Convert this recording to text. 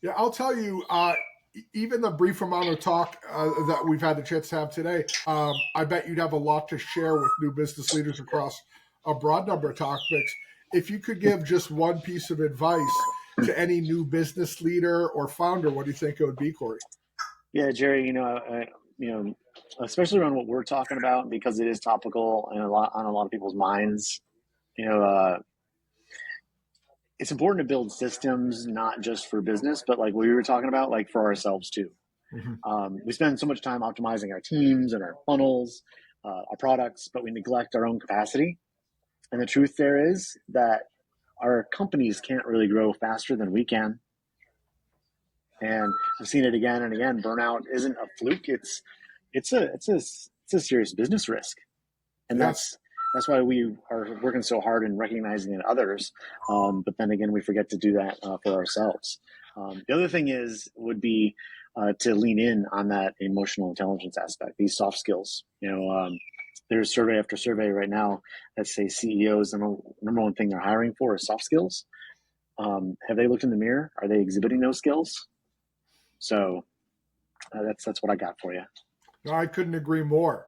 Yeah, I'll tell you, even the brief amount of talk that we've had the chance to have today, I bet you'd have a lot to share with new business leaders across a broad number of topics. If you could give just one piece of advice to any new business leader or founder, what do you think it would be, Corey? Yeah, Jerry, you know, especially around what we're talking about because it is topical and on a lot of people's minds. You know, it's important to build systems not just for business, but like we were talking about, like for ourselves too. Mhm. We spend so much time optimizing our teams and our funnels, our products, but we neglect our own capacity. And the truth there is that our companies can't really grow faster than we can. And I've seen it again and again. Burnout isn't a fluke. It's a serious business risk, and Yeah. that's why we are working so hard and recognizing it in others. But then again, we forget to do that for ourselves. The other thing would be to lean in on that emotional intelligence aspect, these soft skills. There's survey after survey right now that say CEOs, the number one thing they're hiring for is soft skills. Have they looked in the mirror? Are they exhibiting those skills? So that's what I got for you. No, I couldn't agree more.